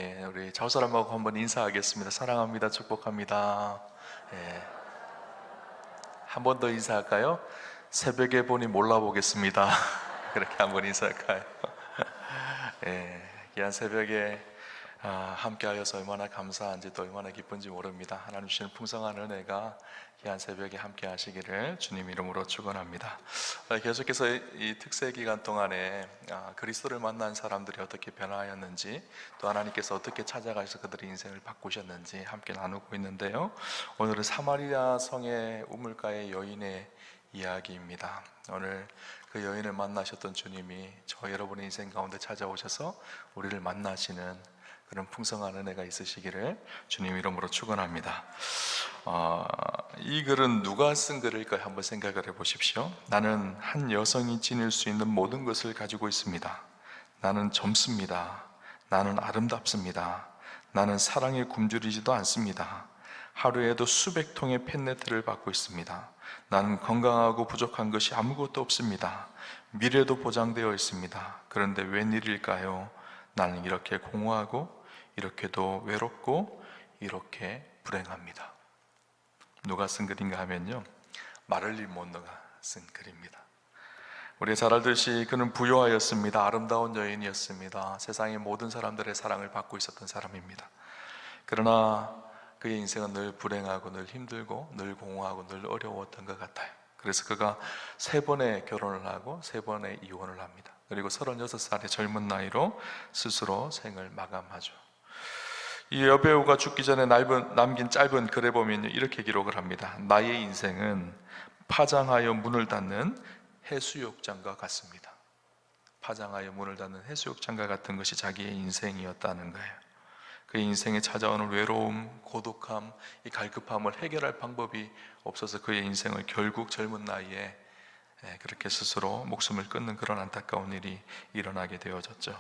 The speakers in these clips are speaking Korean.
우리 좌우사람하고 한번 인사하겠습니다. 사랑합니다. 축복합니다. 한 번 더 인사할까요? 새벽에 보니 몰라보겠습니다. 그렇게 한번 인사할까요? 귀한 새벽에 함께하여서 얼마나 감사한지 또 얼마나 기쁜지 모릅니다. 하나님 주시는 풍성한 은혜가 귀한 새벽에 함께 하시기를 주님 이름으로 축원합니다. 계속해서 이 특세 기간 동안에 그리스도를 만난 사람들이 어떻게 변화하였는지, 또 하나님께서 어떻게 찾아가셔서 그들의 인생을 바꾸셨는지 함께 나누고 있는데요, 오늘은 사마리아 성의 우물가의 여인의 이야기입니다. 오늘 그 여인을 만나셨던 주님이 저 여러분의 인생 가운데 찾아오셔서 우리를 만나시는 그런 풍성한 은혜가 있으시기를 주님 이름으로 축원합니다. 이 글은 누가 쓴 글일까요? 한번 생각을 해보십시오. 나는 한 여성이 지닐 수 있는 모든 것을 가지고 있습니다. 나는 젊습니다. 나는 아름답습니다. 나는 사랑에 굶주리지도 않습니다. 하루에도 수백 통의 팬네트를 받고 있습니다. 나는 건강하고 부족한 것이 아무것도 없습니다. 미래도 보장되어 있습니다. 그런데 웬일일까요? 나는 이렇게 공허하고 이렇게도 외롭고 이렇게 불행합니다. 누가 쓴 글인가 하면요, 마를린 먼로가 쓴 글입니다. 우리가 잘 알듯이 그는 부유하였습니다. 아름다운 여인이었습니다. 세상의 모든 사람들의 사랑을 받고 있었던 사람입니다. 그러나 그의 인생은 늘 불행하고 늘 힘들고 늘 공허하고 늘 어려웠던 것 같아요. 그래서 그가 3번의 결혼을 하고 3번의 이혼을 합니다. 그리고 36살의 젊은 나이로 스스로 생을 마감하죠. 이 여배우가 죽기 전에 남긴 짧은 글에 보면 이렇게 기록을 합니다. 나의 인생은 파장하여 문을 닫는 해수욕장과 같습니다. 파장하여 문을 닫는 해수욕장과 같은 것이 자기의 인생이었다는 거예요. 그의 인생에 찾아오는 외로움, 고독함, 이 갈급함을 해결할 방법이 없어서 그의 인생을 결국 젊은 나이에 그렇게 스스로 목숨을 끊는 그런 안타까운 일이 일어나게 되어졌죠.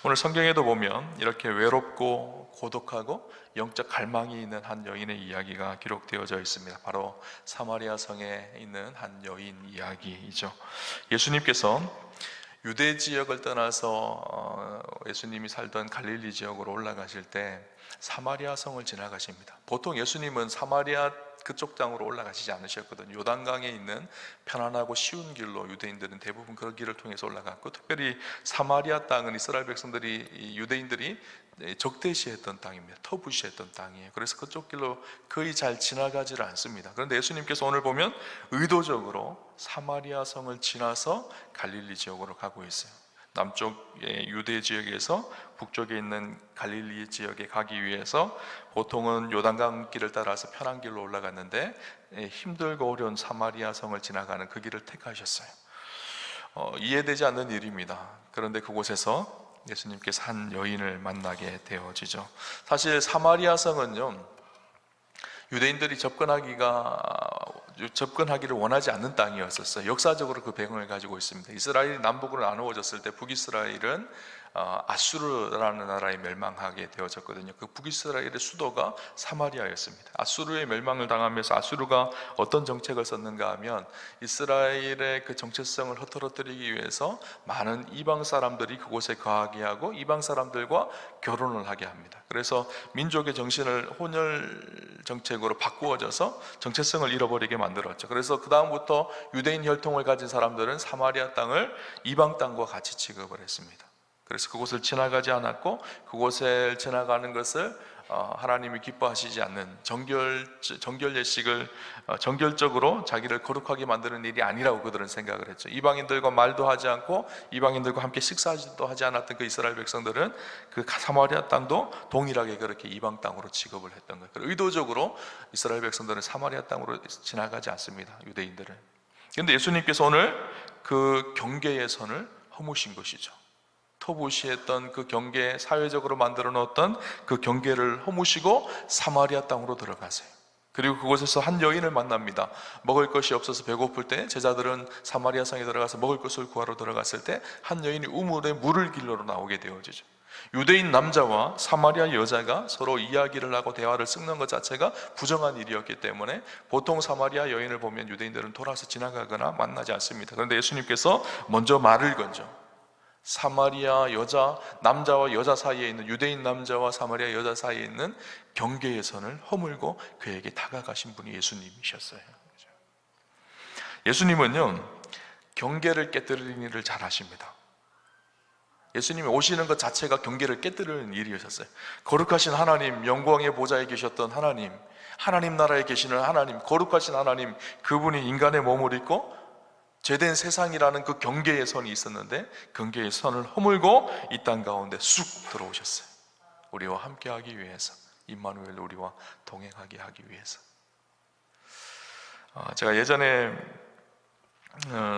오늘 성경에도 보면 이렇게 외롭고 고독하고 영적 갈망이 있는 한 여인의 이야기가 기록되어져 있습니다. 바로 사마리아 성에 있는 한 여인 이야기이죠. 예수님께서 유대 지역을 떠나서 예수님이 살던 갈릴리 지역으로 올라가실 때 사마리아 성을 지나가십니다. 보통 예수님은 사마리아 그쪽 땅으로 올라가시지 않으셨거든요. 요단강에 있는 편안하고 쉬운 길로 유대인들은 대부분 그 길을 통해서 올라갔고, 특별히 사마리아 땅은 이스라엘 백성들이, 유대인들이 적대시했던 땅입니다. 터부시했던 땅이에요. 그래서 그쪽 길로 거의 잘 지나가지를 않습니다. 그런데 예수님께서 오늘 보면 의도적으로 사마리아 성을 지나서 갈릴리 지역으로 가고 있어요. 남쪽의 유대 지역에서 북쪽에 있는 갈릴리 지역에 가기 위해서 보통은 요단강 길을 따라서 편한 길로 올라갔는데 힘들고 어려운 사마리아 성을 지나가는 그 길을 택하셨어요. 이해되지 않는 일입니다. 그런데 그곳에서 예수님께서 한 여인을 만나게 되어지죠. 사실 사마리아 성은요, 유대인들이 접근하기를 원하지 않는 땅이었었어요. 역사적으로 그 배경을 가지고 있습니다. 이스라엘이 남북으로 나누어졌을 때 북이스라엘은 아수르라는 나라에 멸망하게 되어졌거든요. 그 북이스라엘의 수도가 사마리아였습니다. 아수르의 멸망을 당하면서 아수르가 어떤 정책을 썼는가 하면 이스라엘의 그 정체성을 흐트러뜨리기 위해서 많은 이방 사람들이 그곳에 거하게 하고 이방 사람들과 결혼을 하게 합니다. 그래서 민족의 정신을 혼혈 정책으로 바꾸어져서 정체성을 잃어버리게 만들었죠. 그래서 그 다음부터 유대인 혈통을 가진 사람들은 사마리아 땅을 이방 땅과 같이 취급을 했습니다. 그래서 그곳을 지나가지 않았고, 그곳을 지나가는 것을 하나님이 기뻐하시지 않는 정결 예식을 정결적으로 자기를 거룩하게 만드는 일이 아니라고 그들은 생각을 했죠. 이방인들과 말도 하지 않고 이방인들과 함께 식사도 하지 않았던 그 이스라엘 백성들은 그 사마리아 땅도 동일하게 그렇게 이방 땅으로 취급을 했던 거예요. 의도적으로 이스라엘 백성들은 사마리아 땅으로 지나가지 않습니다. 유대인들은. 그런데 예수님께서 오늘 그 경계의 선을 허무신 것이죠. 터부시했던 그 경계, 사회적으로 만들어 놓았던 그 경계를 허무시고 사마리아 땅으로 들어가세요. 그리고 그곳에서 한 여인을 만납니다. 먹을 것이 없어서 배고플 때 제자들은 사마리아 성에 들어가서 먹을 것을 구하러 들어갔을 때 한 여인이 우물에 물을 길러로 나오게 되어지죠. 유대인 남자와 사마리아 여자가 서로 이야기를 하고 대화를 섞는 것 자체가 부정한 일이었기 때문에 보통 사마리아 여인을 보면 유대인들은 돌아서 지나가거나 만나지 않습니다. 그런데 예수님께서 먼저 말을 건져 사마리아 여자, 남자와 여자 사이에 있는, 유대인 남자와 사마리아 여자 사이에 있는 경계의 선을 허물고 그에게 다가가신 분이 예수님이셨어요. 예수님은요, 경계를 깨뜨리는 일을 잘 하십니다. 예수님이 오시는 것 자체가 경계를 깨뜨리는 일이었어요. 거룩하신 하나님, 영광의 보좌에 계셨던 하나님, 하나님 나라에 계시는 하나님, 거룩하신 하나님, 그분이 인간의 몸을 입고 죄된 세상이라는 그 경계의 선이 있었는데 경계의 선을 허물고 이 땅 가운데 쑥 들어오셨어요. 우리와 함께하기 위해서, 임마누엘, 우리와 동행하게 하기 위해서. 제가 예전에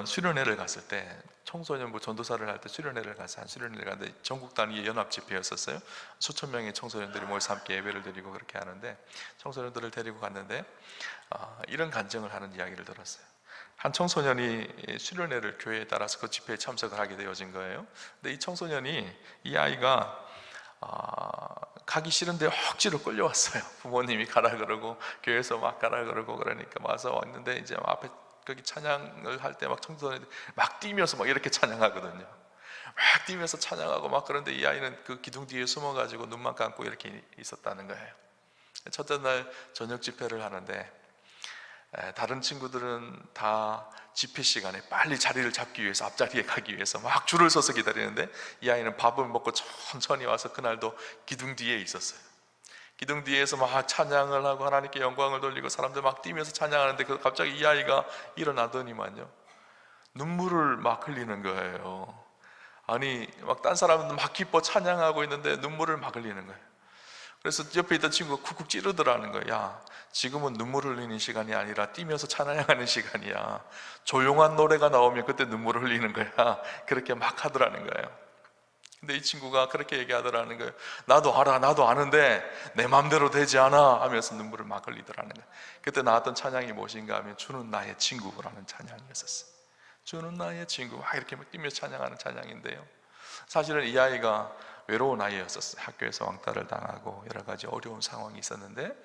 수련회를 갔을 때, 청소년부 전도사를 할 때 수련회를 가서 한 수련회를 갔는데 전국 단위의 연합 집회였었어요. 수천 명의 청소년들이 모여서 함께 예배를 드리고 그렇게 하는데, 청소년들을 데리고 갔는데 이런 간증을 하는 이야기를 들었어요. 한 청소년이 수련회를 교회에 따라서 그 집회에 참석을 하게 되어진 거예요. 근데 이 청소년이, 이 아이가 가기 싫은데 억지로 끌려왔어요. 부모님이 가라 그러고 교회에서 막 가라 그러고, 그러니까 와서 왔는데 이제 앞에 거기 찬양을 할 때 막 청소년들이 막 뛰면서 막 이렇게 찬양하거든요. 막 뛰면서 찬양하고 막, 그런데 이 아이는 그 기둥 뒤에 숨어가지고 눈만 감고 이렇게 있었다는 거예요. 첫째 날 저녁 집회를 하는데 다른 친구들은 다 집회 시간에 빨리 자리를 잡기 위해서, 앞자리에 가기 위해서 막 줄을 서서 기다리는데 이 아이는 밥을 먹고 천천히 와서 그날도 기둥 뒤에 있었어요. 기둥 뒤에서 막 찬양을 하고 하나님께 영광을 돌리고 사람들 막 뛰면서 찬양하는데 갑자기 이 아이가 일어나더니만요, 눈물을 막 흘리는 거예요. 아니, 막 딴 사람은 막 기뻐 찬양하고 있는데 눈물을 막 흘리는 거예요. 그래서 옆에 있던 친구가 쿡쿡 찌르더라는 거야. 야, 지금은 눈물 흘리는 시간이 아니라 뛰면서 찬양하는 시간이야. 조용한 노래가 나오면 그때 눈물을 흘리는 거야. 그렇게 막 하더라는 거예요. 근데 이 친구가 그렇게 얘기하더라는 거예요. 나도 알아, 나도 아는데 내 맘대로 되지 않아 하면서 눈물을 막 흘리더라는 거예요. 그때 나왔던 찬양이 무엇인가 하면 주는 나의 친구라는 찬양이었었어요. 주는 나의 친구, 막 이렇게 뛰면서 찬양하는 찬양인데요, 사실은 이 아이가 외로운 아이였었어요. 학교에서 왕따를 당하고 여러 가지 어려운 상황이 있었는데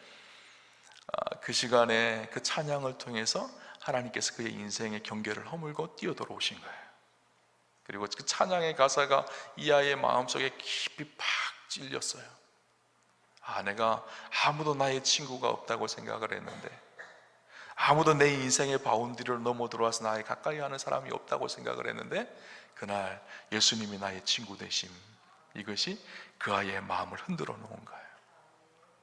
그 시간에 그 찬양을 통해서 하나님께서 그의 인생의 경계를 허물고 뛰어 들어오신 거예요. 그리고 그 찬양의 가사가 이 아이의 마음속에 깊이 팍 찔렸어요. 내가 아무도 나의 친구가 없다고 생각을 했는데, 아무도 내 인생의 바운드리를 넘어 들어와서 나에 가까이 하는 사람이 없다고 생각을 했는데, 그날 예수님이 나의 친구 되심, 이것이 그 아이의 마음을 흔들어 놓은 거예요.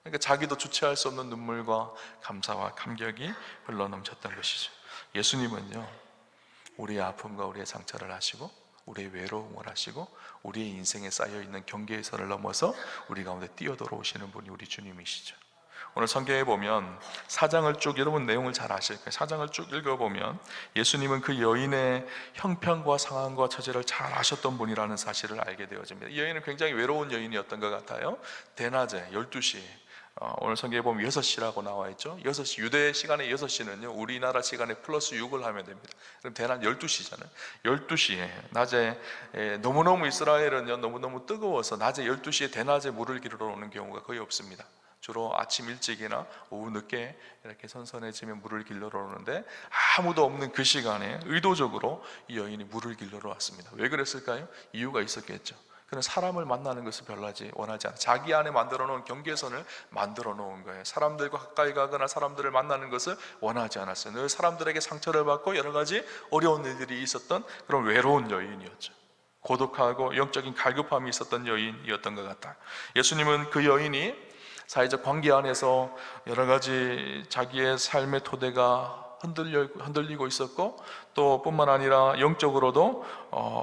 그러니까 자기도 주체할 수 없는 눈물과 감사와 감격이 흘러넘쳤던 것이죠. 예수님은요, 우리의 아픔과 우리의 상처를 하시고 우리의 외로움을 하시고 우리의 인생에 쌓여있는 경계의 선을 넘어서 우리 가운데 뛰어들어오시는 분이 우리 주님이시죠. 오늘 성경에 보면 4장을 쭉, 여러분 내용을 잘 아실 거예요. 4장을 쭉 읽어보면 예수님은 그 여인의 형편과 상황과 처지를 잘 아셨던 분이라는 사실을 알게 되어집니다. 이 여인은 굉장히 외로운 여인이었던 것 같아요. 대낮에 12시, 오늘 성경에 보면 6시라고 나와 있죠. 6시, 유대 시간에 6시는요 우리나라 시간에 플러스 6을 하면 됩니다. 그럼 대낮 12시잖아요 12시에 낮에, 너무너무 이스라엘은요 너무너무 뜨거워서 낮에 12시에 대낮에 물을 길러 오는 경우가 거의 없습니다. 주로 아침 일찍이나 오후 늦게 이렇게 선선해지면 물을 길러러 오는데, 아무도 없는 그 시간에 의도적으로 이 여인이 물을 길러러 왔습니다. 왜 그랬을까요? 이유가 있었겠죠. 그는 사람을 만나는 것을 별로 원하지 않아, 자기 안에 만들어 놓은 경계선을 만들어 놓은 거예요. 사람들과 가까이 가거나 사람들을 만나는 것을 원하지 않았어요. 늘 사람들에게 상처를 받고 여러 가지 어려운 일들이 있었던 그런 외로운 여인이었죠. 고독하고 영적인 갈급함이 있었던 여인이었던 것 같아요. 예수님은 그 여인이 사회적 관계 안에서 여러 가지 자기의 삶의 토대가 흔들리고 있었고, 또 뿐만 아니라 영적으로도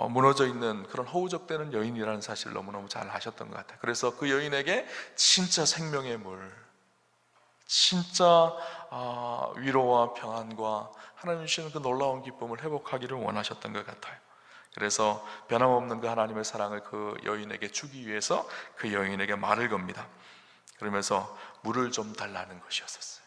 무너져 있는 그런 허우적대는 여인이라는 사실을 너무너무 잘 아셨던 것 같아요. 그래서 그 여인에게 진짜 생명의 물, 진짜 위로와 평안과 하나님 주시는 그 놀라운 기쁨을 회복하기를 원하셨던 것 같아요. 그래서 변함없는 그 하나님의 사랑을 그 여인에게 주기 위해서 그 여인에게 말을 겁니다. 그러면서 물을 좀 달라는 것이었었어요.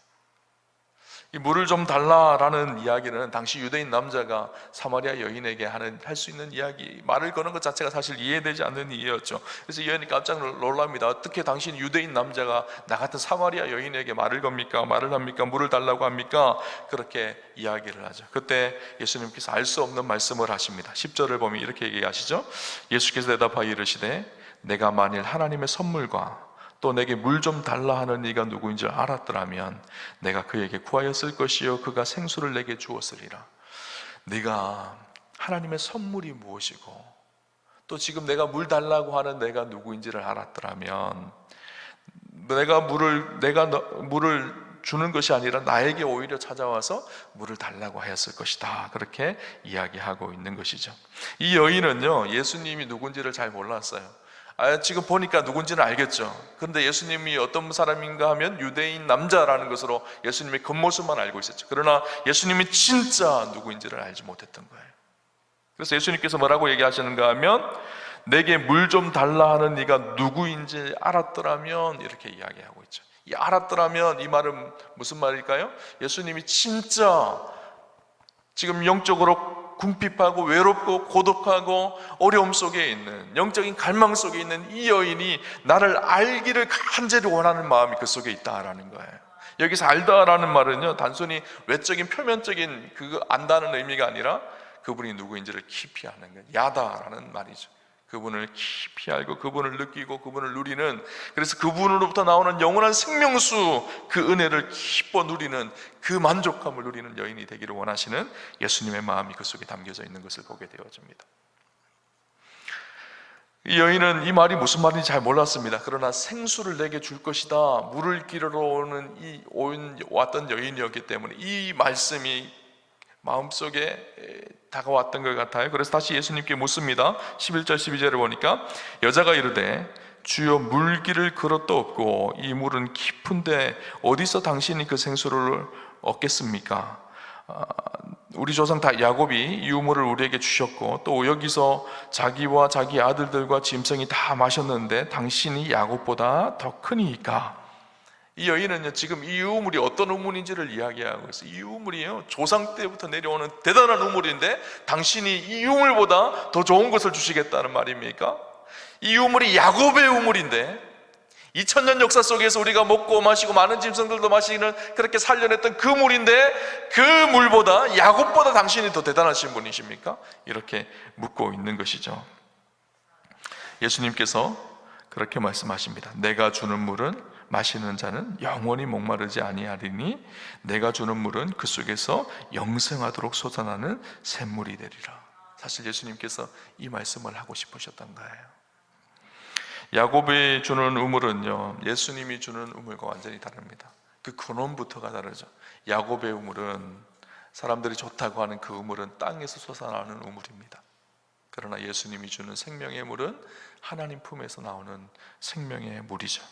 이 물을 좀 달라라는 이야기는 당시 유대인 남자가 사마리아 여인에게 할 수 있는 이야기, 말을 거는 것 자체가 사실 이해되지 않는 일이었죠. 그래서 여인이 깜짝 놀랍니다. 어떻게 당신 유대인 남자가 나 같은 사마리아 여인에게 말을 겁니까? 말을 합니까? 물을 달라고 합니까? 그렇게 이야기를 하죠. 그때 예수님께서 알 수 없는 말씀을 하십니다. 10절을 보면 이렇게 얘기하시죠. 예수께서 대답하여 이르시되 내가 만일 하나님의 선물과 또 내게 물 좀 달라 하는 이가 누구인 줄 알았더라면 내가 그에게 구하였을 것이요 그가 생수를 내게 주었으리라. 네가 하나님의 선물이 무엇이고 또 지금 내가 물 달라고 하는 내가 누구인지를 알았더라면 내가 물을 주는 것이 아니라 나에게 오히려 찾아와서 물을 달라고 하였을 것이다. 그렇게 이야기하고 있는 것이죠. 이 여인은요, 예수님이 누군지를 잘 몰랐어요. 지금 보니까 누군지는 알겠죠. 그런데 예수님이 어떤 사람인가 하면 유대인 남자라는 것으로 예수님의 겉모습만 알고 있었죠. 그러나 예수님이 진짜 누구인지를 알지 못했던 거예요. 그래서 예수님께서 뭐라고 얘기하시는가 하면 내게 물 좀 달라 하는 네가 누구인지 알았더라면, 이렇게 이야기하고 있죠. 이 알았더라면, 이 말은 무슨 말일까요? 예수님이 진짜 지금 영적으로 궁핍하고 외롭고 고독하고 어려움 속에 있는, 영적인 갈망 속에 있는 이 여인이 나를 알기를 간절히 원하는 마음이 그 속에 있다라는 거예요. 여기서 알다라는 말은요, 단순히 외적인 표면적인 그 안다는 의미가 아니라 그분이 누구인지를 깊이 아는 거예요. 야다라는 말이죠. 그분을 깊이 알고 그분을 느끼고 그분을 누리는, 그래서 그분으로부터 나오는 영원한 생명수, 그 은혜를 기뻐 누리는, 그 만족함을 누리는 여인이 되기를 원하시는 예수님의 마음이 그 속에 담겨져 있는 것을 보게 되어집니다. 이 여인은 이 말이 무슨 말인지 잘 몰랐습니다. 그러나 생수를 내게 줄 것이다, 물을 기르러 왔던 여인이었기 때문에 이 말씀이 마음속에 다가왔던 것 같아요. 그래서 다시 예수님께 묻습니다. 11절 12절을 보니까 여자가 이르되 주여 물기를 그릇도 없고 이 물은 깊은데 어디서 당신이 그 생수를 얻겠습니까? 우리 조상 다 야곱이 이 우물을 우리에게 주셨고 또 여기서 자기와 자기 아들들과 짐승이 다 마셨는데 당신이 야곱보다 더 크니까. 이 여인은요, 지금 이 우물이 어떤 우물인지를 이야기하고 있어요. 이 우물이요, 조상 때부터 내려오는 대단한 우물인데 당신이 이 우물보다 더 좋은 것을 주시겠다는 말입니까? 이 우물이 야곱의 우물인데 2000년 역사 속에서 우리가 먹고 마시고 많은 짐승들도 마시는, 그렇게 살려냈던 그 물인데 그 물보다, 야곱보다 당신이 더 대단하신 분이십니까? 이렇게 묻고 있는 것이죠. 예수님께서 그렇게 말씀하십니다. 내가 주는 물은 마시는 자는 영원히 목마르지 아니하리니 내가 주는 물은 그 속에서 영생하도록 솟아나는 샘물이 되리라. 사실 예수님께서 이 말씀을 하고 싶으셨던 거예요. 야곱이 주는 우물은요, 예수님이 주는 우물과 완전히 다릅니다. 그 근원부터가 다르죠. 야곱의 우물은, 사람들이 좋다고 하는 그 우물은 땅에서 솟아나는 우물입니다. 그러나 예수님이 주는 생명의 물은 하나님 품에서 나오는 생명의 물이죠.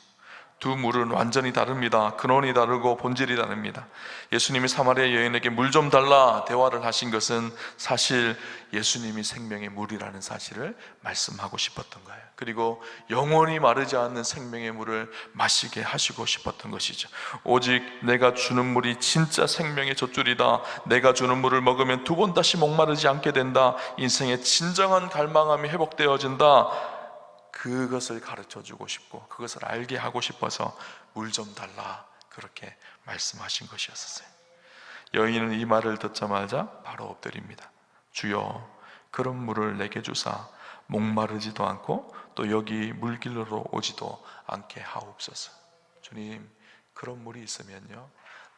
두 물은 완전히 다릅니다. 근원이 다르고 본질이 다릅니다. 예수님이 사마리아 여인에게 물 좀 달라 대화를 하신 것은 사실 예수님이 생명의 물이라는 사실을 말씀하고 싶었던 거예요. 그리고 영원히 마르지 않는 생명의 물을 마시게 하시고 싶었던 것이죠. 오직 내가 주는 물이 진짜 생명의 젖줄이다, 내가 주는 물을 먹으면 두 번 다시 목마르지 않게 된다, 인생의 진정한 갈망함이 회복되어진다, 그것을 가르쳐주고 싶고 그것을 알게 하고 싶어서 물 좀 달라, 그렇게 말씀하신 것이었어요. 여인은 이 말을 듣자마자 바로 엎드립니다. 주여, 그런 물을 내게 주사 목마르지도 않고 또 여기 물길로 오지도 않게 하옵소서. 주님, 그런 물이 있으면요,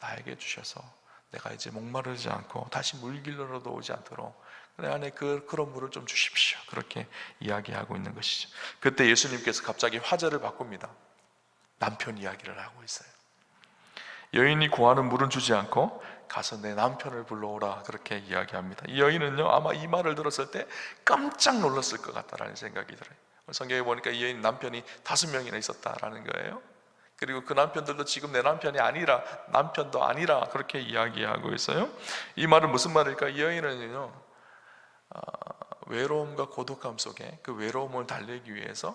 나에게 주셔서 내가 이제 목마르지 않고 다시 물길로도 오지 않도록 내 안에 그런 물을 좀 주십시오. 그렇게 이야기하고 있는 것이죠. 그때 예수님께서 갑자기 화제를 바꿉니다. 남편 이야기를 하고 있어요. 여인이 구하는 물은 주지 않고 가서 내 남편을 불러오라, 그렇게 이야기합니다. 이 여인은요, 아마 이 말을 들었을 때 깜짝 놀랐을 것 같다라는 생각이 들어요. 성경에 보니까 이 여인 남편이 5명이나 있었다라는 거예요. 그리고 그 남편들도 지금 내 남편이 아니라, 남편도 아니라, 그렇게 이야기하고 있어요. 이 말은 무슨 말일까? 이 여인은요, 외로움과 고독함 속에 그 외로움을 달래기 위해서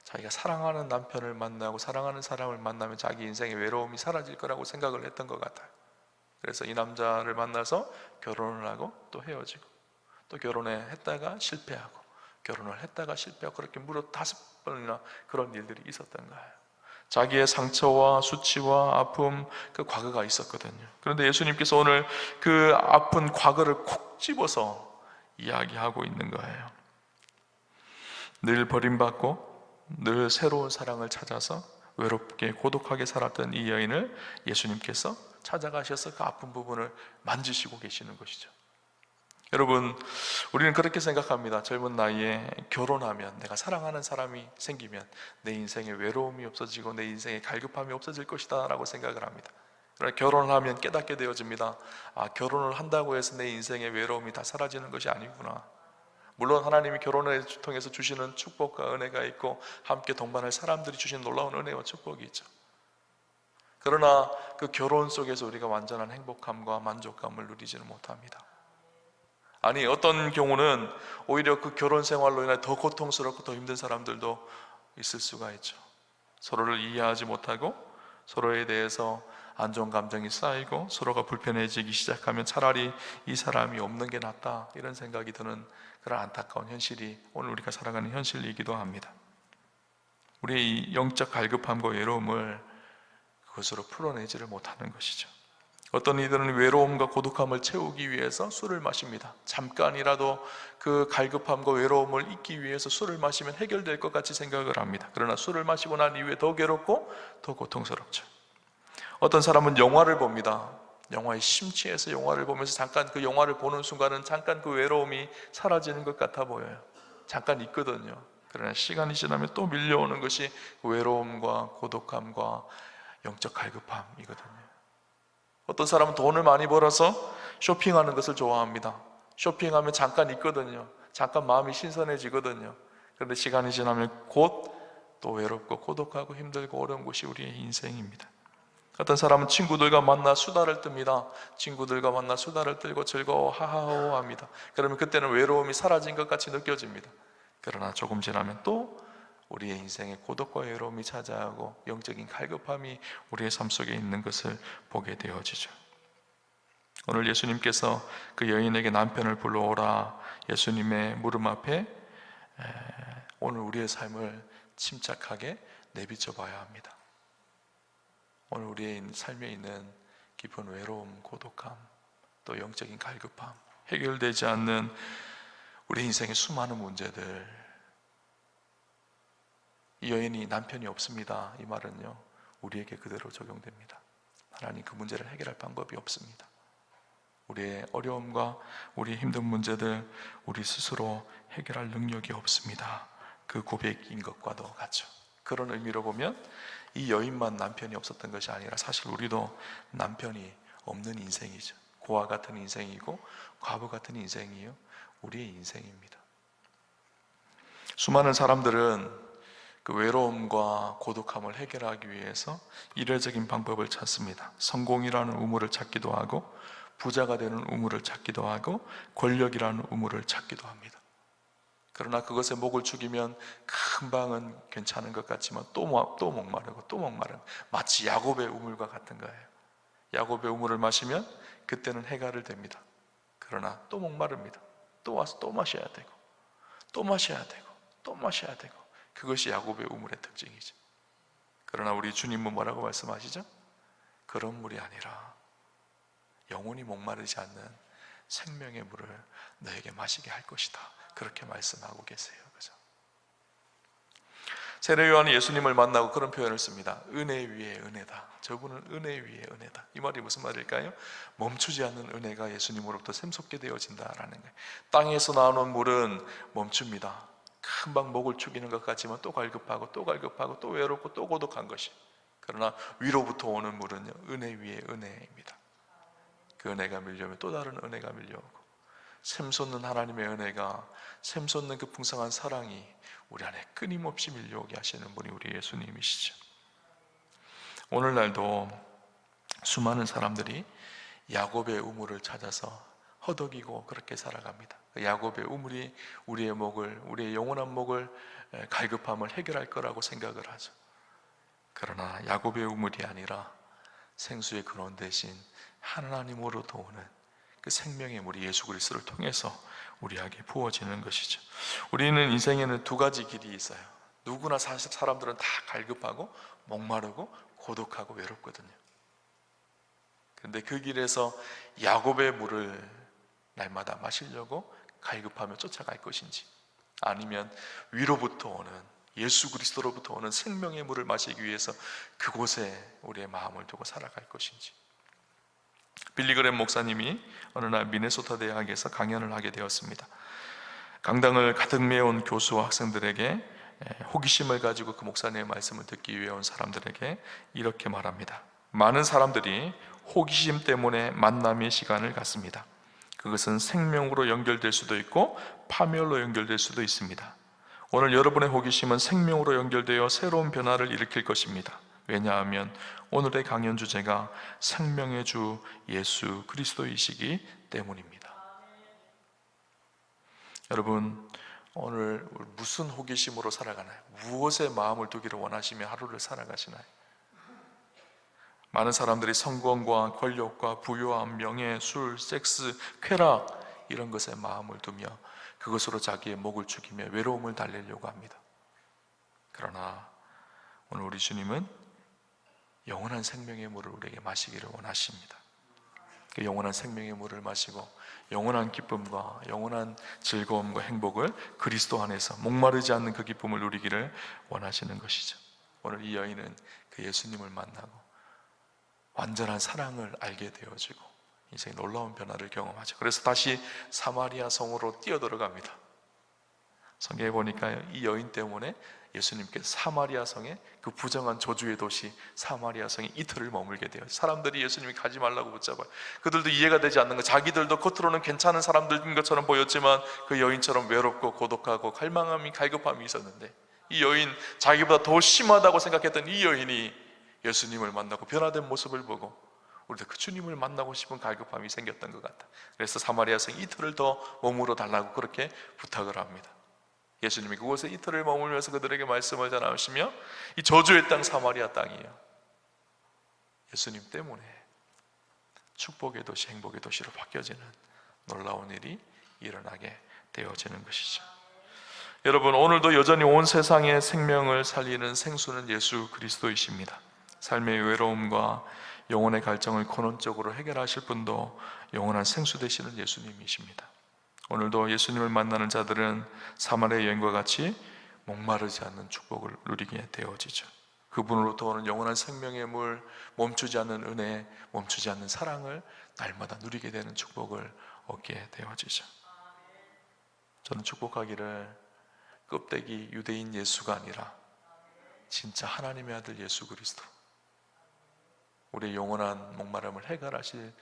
자기가 사랑하는 남편을 만나고 사랑하는 사람을 만나면 자기 인생의 외로움이 사라질 거라고 생각을 했던 것 같아요. 그래서 이 남자를 만나서 결혼을 하고 또 헤어지고, 또 결혼했다가 실패하고, 결혼을 했다가 실패하고, 그렇게 무려 5번이나 그런 일들이 있었던 거예요. 자기의 상처와 수치와 아픔, 그 과거가 있었거든요. 그런데 예수님께서 오늘 그 아픈 과거를 콕 집어서 이야기하고 있는 거예요. 늘 버림받고 늘 새로운 사랑을 찾아서 외롭게 고독하게 살았던 이 여인을 예수님께서 찾아가셔서 그 아픈 부분을 만지시고 계시는 것이죠. 여러분, 우리는 그렇게 생각합니다. 젊은 나이에 결혼하면, 내가 사랑하는 사람이 생기면 내 인생에 외로움이 없어지고 내 인생에 갈급함이 없어질 것이다 라고 생각을 합니다. 그러나 결혼을 하면 깨닫게 되어집니다. 결혼을 한다고 해서 내 인생의 외로움이 다 사라지는 것이 아니구나. 물론 하나님이 결혼을 통해서 주시는 축복과 은혜가 있고 함께 동반할 사람들이 주신 놀라운 은혜와 축복이 있죠. 그러나 그 결혼 속에서 우리가 완전한 행복함과 만족감을 누리지는 못합니다. 아니, 어떤 경우는 오히려 그 결혼 생활로 인해 더 고통스럽고 더 힘든 사람들도 있을 수가 있죠. 서로를 이해하지 못하고 서로에 대해서 안 좋은 감정이 쌓이고 서로가 불편해지기 시작하면 차라리 이 사람이 없는 게 낫다, 이런 생각이 드는 그런 안타까운 현실이 오늘 우리가 살아가는 현실이기도 합니다. 우리의 이 영적 갈급함과 외로움을 그것으로 풀어내지를 못하는 것이죠. 어떤 이들은 외로움과 고독함을 채우기 위해서 술을 마십니다. 잠깐이라도 그 갈급함과 외로움을 잊기 위해서 술을 마시면 해결될 것 같이 생각을 합니다. 그러나 술을 마시고 난 이후에 더 괴롭고 더 고통스럽죠. 어떤 사람은 영화를 봅니다. 영화에 심취해서 영화를 보면서 잠깐 그 영화를 보는 순간은 잠깐 그 외로움이 사라지는 것 같아 보여요. 잠깐 있거든요. 그러나 시간이 지나면 또 밀려오는 것이 외로움과 고독함과 영적 갈급함이거든요. 어떤 사람은 돈을 많이 벌어서 쇼핑하는 것을 좋아합니다. 쇼핑하면 잠깐 있거든요. 잠깐 마음이 신선해지거든요. 그런데 시간이 지나면 곧 또 외롭고 고독하고 힘들고 어려운 것이 우리의 인생입니다. 어떤 사람은 친구들과 만나 수다를 뜹니다. 친구들과 만나 수다를 떨고 즐거워 하하호호합니다. 그러면 그때는 외로움이 사라진 것 같이 느껴집니다. 그러나 조금 지나면 또 우리의 인생에 고독과 외로움이 찾아오고 영적인 갈급함이 우리의 삶 속에 있는 것을 보게 되어지죠. 오늘 예수님께서 그 여인에게 남편을 불러오라 예수님의 물음 앞에 오늘 우리의 삶을 침착하게 내비쳐 봐야 합니다. 오늘 우리의 삶에 있는 깊은 외로움, 고독함, 또 영적인 갈급함, 해결되지 않는 우리 인생의 수많은 문제들. 이 여인이 남편이 없습니다, 이 말은요, 우리에게 그대로 적용됩니다. 하나님, 그 문제를 해결할 방법이 없습니다. 우리의 어려움과 우리의 힘든 문제들 우리 스스로 해결할 능력이 없습니다. 그 고백인 것과도 같죠. 그런 의미로 보면 이 여인만 남편이 없었던 것이 아니라 사실 우리도 남편이 없는 인생이죠. 고아 같은 인생이고 과부 같은 인생이요, 우리의 인생입니다. 수많은 사람들은 그 외로움과 고독함을 해결하기 위해서 이례적인 방법을 찾습니다. 성공이라는 우물을 찾기도 하고 부자가 되는 우물을 찾기도 하고 권력이라는 우물을 찾기도 합니다. 그러나 그것에 목을 죽이면 금방은 괜찮은 것 같지만 또 목마르고 또 목마른, 마치 야곱의 우물과 같은 거예요. 야곱의 우물을 마시면 그때는 해결을 됩니다. 그러나 또 목마릅니다. 또 와서 또 마셔야 되고 또 마셔야 되고 또 마셔야 되고, 그것이 야곱의 우물의 특징이죠. 그러나 우리 주님은 뭐라고 말씀하시죠? 그런 물이 아니라 영원히 목마르지 않는 생명의 물을 너에게 마시게 할 것이다, 그렇게 말씀하고 계세요. 그죠? 세례 요한이 예수님을 만나고 그런 표현을 씁니다. 은혜 위에 은혜다. 저분은 은혜 위에 은혜다. 이 말이 무슨 말일까요? 멈추지 않는 은혜가 예수님으로부터 샘솟게 되어진다라는 거예요. 땅에서 나오는 물은 멈춥니다. 금방 목을 축이는 것 같지만 또 갈급하고 또 갈급하고 또 외롭고 또 고독한 것이. 그러나 위로부터 오는 물은요, 은혜 위에 은혜입니다. 그 은혜가 밀려오면 또 다른 은혜가 밀려오고, 샘솟는 하나님의 은혜가, 샘솟는 그 풍성한 사랑이 우리 안에 끊임없이 밀려오게 하시는 분이 우리 예수님이시죠. 오늘날도 수많은 사람들이 야곱의 우물을 찾아서 허덕이고 그렇게 살아갑니다. 야곱의 우물이 우리의 목을, 우리의 영원한 목을, 갈급함을 해결할 거라고 생각을 하죠. 그러나 야곱의 우물이 아니라 생수의 근원 대신 하나님으로부터 오는 그 생명의 물이 예수 그리스도를 통해서 우리에게 부어지는 것이죠. 우리는 인생에는 두 가지 길이 있어요. 누구나 사실 사람들은 다 갈급하고 목마르고 고독하고 외롭거든요. 그런데 그 길에서 야곱의 물을 날마다 마시려고 갈급하며 쫓아갈 것인지, 아니면 위로부터 오는 예수 그리스도로부터 오는 생명의 물을 마시기 위해서 그곳에 우리의 마음을 두고 살아갈 것인지. 빌리그램 목사님이 어느 날 미네소타 대학에서 강연을 하게 되었습니다. 강당을 가득 메운 교수와 학생들에게 호기심을 가지고 그 목사님의 말씀을 듣기 위해 온 사람들에게 이렇게 말합니다. 많은 사람들이 호기심 때문에 만남의 시간을 갖습니다. 그것은 생명으로 연결될 수도 있고 파멸로 연결될 수도 있습니다. 오늘 여러분의 호기심은 생명으로 연결되어 새로운 변화를 일으킬 것입니다. 왜냐하면 오늘의 강연 주제가 생명의 주 예수 그리스도이시기 때문입니다. 여러분, 오늘 무슨 호기심으로 살아가나요? 무엇에 마음을 두기를 원하시며 하루를 살아가시나요? 많은 사람들이 성공과 권력과 부유함, 명예, 술, 섹스, 쾌락 이런 것에 마음을 두며 그것으로 자기의 목을 죽이며 외로움을 달래려고 합니다. 그러나 오늘 우리 주님은 영원한 생명의 물을 우리에게 마시기를 원하십니다. 그 영원한 생명의 물을 마시고 영원한 기쁨과 영원한 즐거움과 행복을 그리스도 안에서 목마르지 않는 그 기쁨을 누리기를 원하시는 것이죠. 오늘 이 여인은 그 예수님을 만나고 완전한 사랑을 알게 되어지고 인생의 놀라운 변화를 경험하죠. 그래서 다시 사마리아 성으로 뛰어들어갑니다. 성경에 보니까 이 여인 때문에 예수님께서 사마리아 성에, 그 부정한 저주의 도시 사마리아 성에 이틀을 머물게 돼요. 사람들이 예수님이 가지 말라고 붙잡아요. 그들도 이해가 되지 않는 거, 자기들도 겉으로는 괜찮은 사람들인 것처럼 보였지만 그 여인처럼 외롭고 고독하고 갈망함이, 갈급함이 있었는데, 이 여인, 자기보다 더 심하다고 생각했던 이 여인이 예수님을 만나고 변화된 모습을 보고 우리도 그 주님을 만나고 싶은 갈급함이 생겼던 것 같다. 그래서 사마리아 성에 이틀을 더 머물러 달라고 그렇게 부탁을 합니다. 예수님이 그곳에 이틀을 머물면서 그들에게 말씀을 전하시며 이 저주의 땅 사마리아 땅이에요, 예수님 때문에 축복의 도시, 행복의 도시로 바뀌어지는 놀라운 일이 일어나게 되어지는 것이죠. 여러분, 오늘도 여전히 온 세상의 생명을 살리는 생수는 예수 그리스도이십니다. 삶의 외로움과 영혼의 갈증을 근원적으로 해결하실 분도 영원한 생수 되시는 예수님이십니다. 오늘도 예수님을 만나는 자들은 사마리아 여인과 같이 목마르지 않는 축복을 누리게 되어지죠. 그분으로부터 오는 영원한 생명의 물, 멈추지 않는 은혜, 멈추지 않는 사랑을 날마다 누리게 되는 축복을 얻게 되어지죠. 저는 축복하기를 껍데기 유대인 예수가 아니라 진짜 하나님의 아들 예수 그리스도, 우리의 영원한 목마름을 해결하실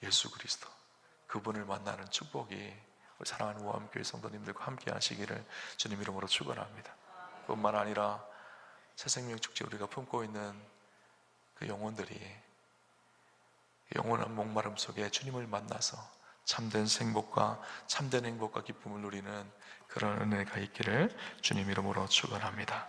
예수 그리스도, 그분을 만나는 축복이 우리 사랑하는 우암교회 성도님들과 함께 하시기를 주님 이름으로 축원합니다. 뿐만 아니라 새생명축제 우리가 품고 있는 그 영혼들이 영원한 목마름 속에 주님을 만나서 참된 행복과 기쁨을 누리는 그런 은혜가 있기를 주님 이름으로 축원합니다.